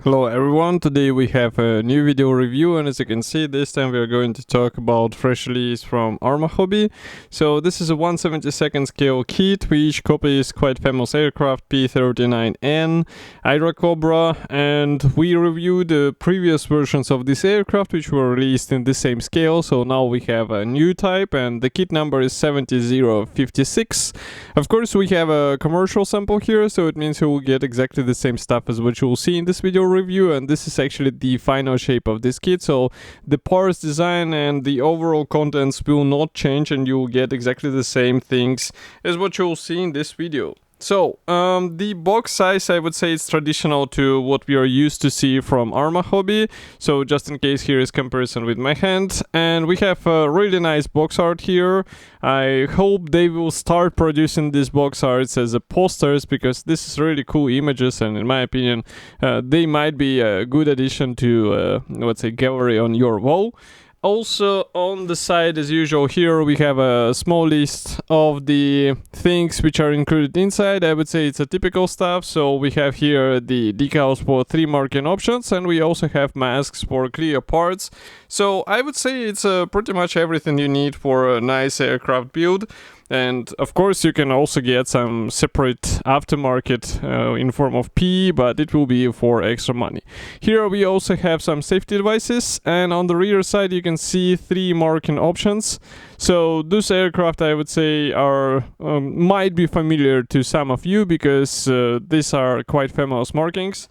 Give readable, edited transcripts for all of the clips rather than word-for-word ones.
Hello everyone, today we have a new video review, and as you can see, this time we are going to talk about fresh release from Armahobby. So this is a 1/72 scale kit which copies quite famous aircraft P-39N, Airacobra, and we reviewed the previous versions of this aircraft which were released in the same scale. So now we have a new type and the kit number is 70056. Of course we have a commercial sample here, so it means you will get exactly the same stuff as what you will see in this video review, and this is actually the final shape of this kit. So the parts design and the overall contents will not change, and you will get exactly the same things as what you will see in this video. So, the box size, I would say it's traditional to what we are used to see from Armahobby. So just in case, here is comparison with my hand. And we have a really nice box art here. I hope they will start producing these box arts as a posters, because this is really cool images, and in my opinion, they might be a good addition to, let's say, gallery on your wall. Also on the side, as usual, here we have a small list of the things which are included inside. I would say it's a typical stuff. So we have here the decals for 3 marking options, and we also have masks for clear parts. So I would say it's pretty much everything you need for a nice aircraft build. And of course you can also get some separate aftermarket in form of P, but it will be for extra money. Here we also have some safety devices, and on the rear side you can see 3 marking options. So this aircraft, I would say, are might be familiar to some of you, because these are quite famous markings.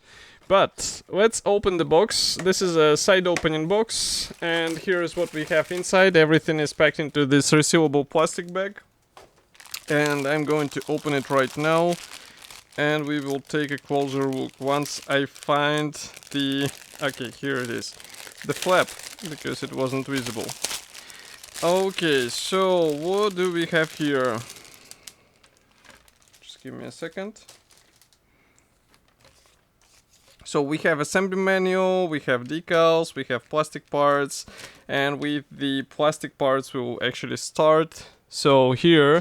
But let's open the box. This is a side opening box, and here is what we have inside. Everything is packed into this resealable plastic bag. And I'm going to open it right now, and we will take a closer look once I find the... Okay, here it is. The flap, because it wasn't visible. Okay, so what do we have here? Just give me a second. So we have assembly manual, we have decals, we have plastic parts, and with the plastic parts we will actually start. So here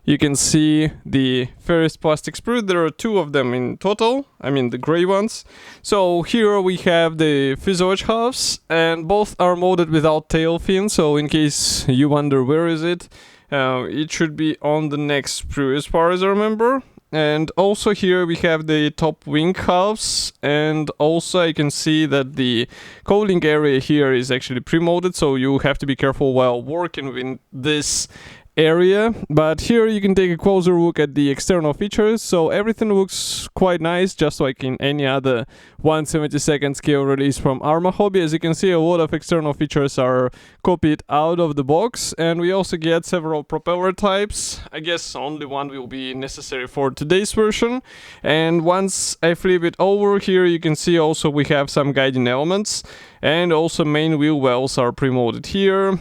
you can see the first plastic sprue. There are 2 of them in total, I mean the gray ones. So here we have the fuselage halves, and both are molded without tail fin. So in case you wonder where is it, it should be on the next sprue as far as I remember. And also here we have the top wing halves, and also I can see that the cowling area here is actually pre-molded, so you have to be careful while working with this area. But here you can take a closer look at the external features. So everything looks quite nice, just like in any other 1/72 scale release from Armahobby. As you can see, a lot of external features are copied out of the box, and we also get several propeller types. I guess only one will be necessary for today's version. And once I flip it over, here you can see also we have some guiding elements, and also main wheel wells are pre-molded here.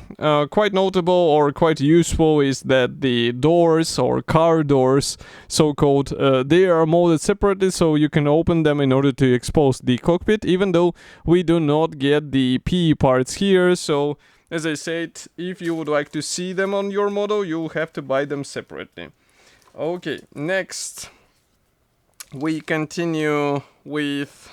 Quite notable or quite useful is that the doors, or car doors so-called, they are molded separately, so you can open them in order to expose the cockpit, even though we do not get the P parts here. So as I said, if you would like to see them on your model, you have to buy them separately. Okay, next we continue with...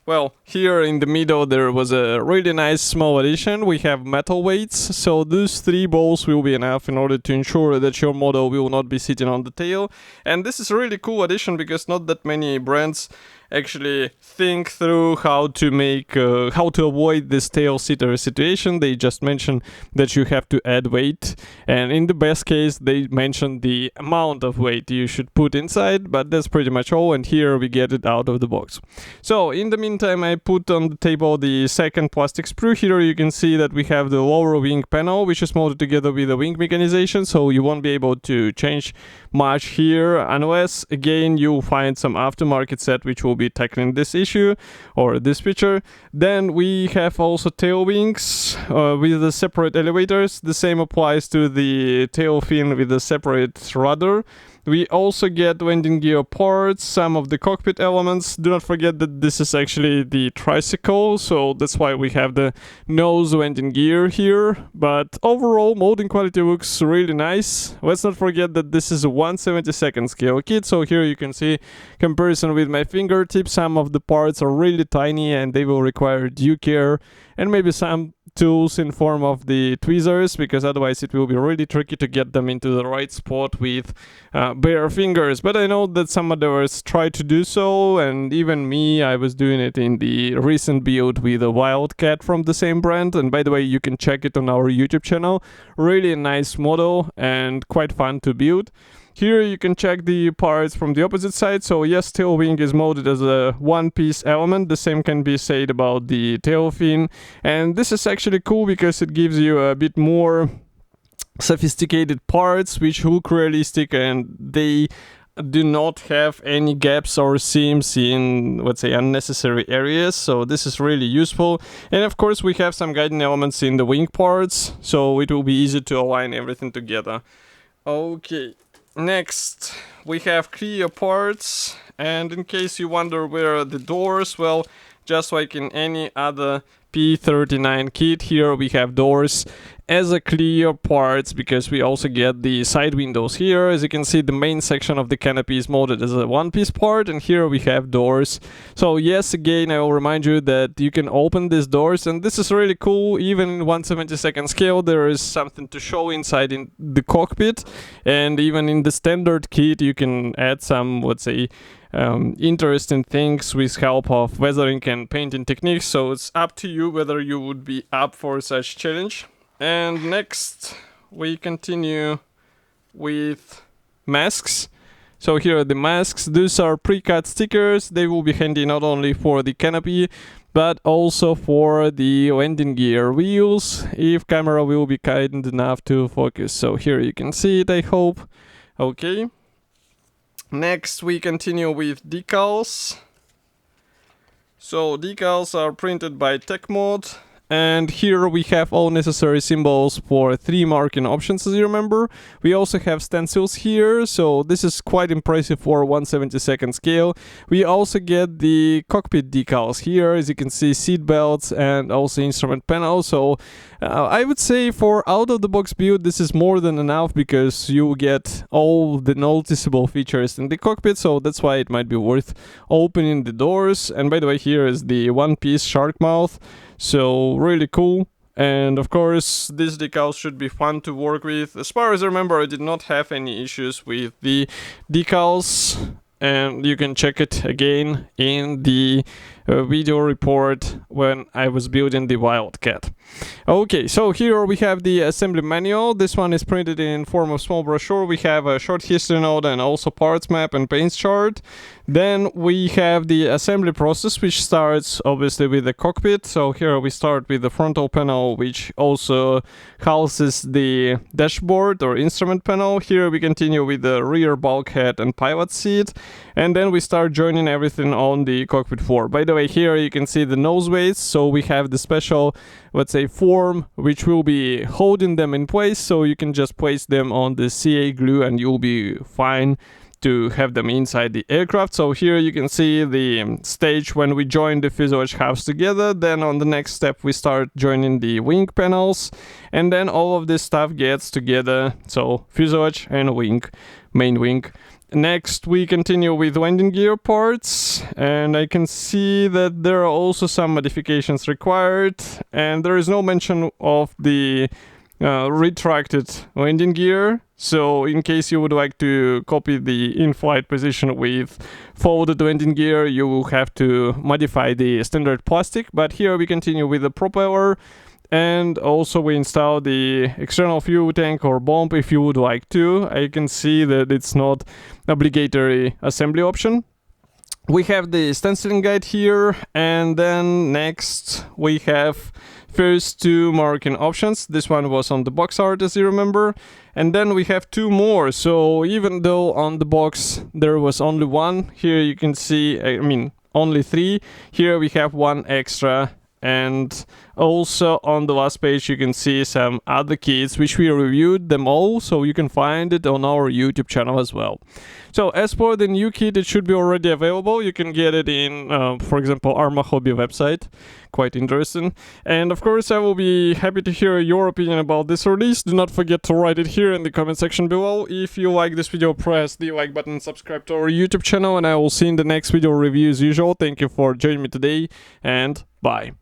Well, here in the middle there was a really nice small addition. We have metal weights, so those 3 balls will be enough in order to ensure that your model will not be sitting on the tail. And this is a really cool addition, because not that many brands actually think through how to make how to avoid this tail sitter situation. They just mention that you have to add weight, and in the best case they mention the amount of weight you should put inside, but that's pretty much all, and here we get it out of the box. So in the meantime, I put on the table the second plastic sprue. Here you can see that we have the lower wing panel, which is molded together with the wing mechanization, so you won't be able to change much here, unless again you find some aftermarket set which will be tackling this issue or this feature. Then we have also tail wings with the separate elevators. The same applies to the tail fin with a separate rudder. We also get landing gear parts, some of the cockpit elements. Do not forget that this is actually the tricycle, so that's why we have the nose landing gear here. But overall, molding quality looks really nice. Let's not forget that this is a 1/72 scale kit, so here you can see comparison with my fingertips. Some of the parts are really tiny and they will require due care, and maybe some tools in form of the tweezers, because otherwise it will be really tricky to get them into the right spot with bare fingers. But I know that some others try to do so, and even me, I was doing it in the recent build with a Wildcat from the same brand. And by the way, you can check it on our YouTube channel. Really nice model and quite fun to build. Here you can check the parts from the opposite side. So yes, tail wing is molded as a one-piece element. The same can be said about the tail fin. And this is actually cool because it gives you a bit more sophisticated parts which look realistic, and they do not have any gaps or seams in, let's say, unnecessary areas. So this is really useful. And of course we have some guiding elements in the wing parts, so it will be easy to align everything together. Okay. Next, we have clear parts, and in case you wonder where are the doors, well, just like in any other P-39 kit, here we have doors as a clear parts, because we also get the side windows here. As you can see, the main section of the canopy is molded as a one-piece part, and here we have doors. So yes, again, I will remind you that you can open these doors, and this is really cool. Even in 1/72 scale, there is something to show inside in the cockpit, and even in the standard kit, you can add some, let's say, interesting things with help of weathering and painting techniques. So it's up to you whether you would be up for such challenge. And next we continue with masks. So here are the masks. These are pre-cut stickers. They will be handy not only for the canopy but also for the landing gear wheels, if camera will be kind enough to focus. So here you can see it, I hope. Okay. Next we continue with decals. So decals are printed by TechMod, and here we have all necessary symbols for 3 marking options, as you remember. We also have stencils here, so this is quite impressive for 1/72 scale. We also get the cockpit decals here, as you can see, seat belts and also instrument panel. So I would say for out-of-the-box build, this is more than enough, because you get all the noticeable features in the cockpit, so that's why it might be worth opening the doors. And by the way, here is the one-piece shark mouth. So really cool. And of course, these decals should be fun to work with. As far as I remember, I did not have any issues with the decals, and you can check it again in the video report when I was building the Wildcat. Okay, so here we have the assembly manual. This one is printed in form of small brochure. We have a short history note and also parts map and paints chart. Then we have the assembly process, which starts obviously with the cockpit. So here we start with the frontal panel, which also houses the dashboard or instrument panel. Here we continue with the rear bulkhead and pilot seat, and then we start joining everything on the cockpit floor. By the way, here you can see the nose weights. So we have the special, let's say, form which will be holding them in place, so you can just place them on the CA glue and you'll be fine to have them inside the aircraft. So here you can see the stage when we join the fuselage halves together. Then on the next step we start joining the wing panels, and then all of this stuff gets together, so fuselage and wing, main wing. Next we continue with landing gear parts, and I can see that there are also some modifications required, and there is no mention of the retracted landing gear. So in case you would like to copy the in-flight position with folded landing gear, you will have to modify the standard plastic. But here we continue with the propeller, and also we install the external fuel tank or bomb if you would like to. I can see that it's not obligatory assembly option. We have the stenciling guide here, and then next we have first 2 marking options. This one was on the box art, as you remember, and then we have 2 more. So even though on the box there was only 1, here you can see, I mean only 3, here we have 1 extra. And also on the last page you can see some other kits which we reviewed them all, so you can find it on our YouTube channel as well. So as for the new kit, it should be already available. You can get it in, for example, armahobby website. Quite interesting. And of course, I will be happy to hear your opinion about this release. Do not forget to write it here in the comment section below. If you like this video, press the like button, subscribe to our YouTube channel, and I will see you in the next video review as usual. Thank you for joining me today, and bye.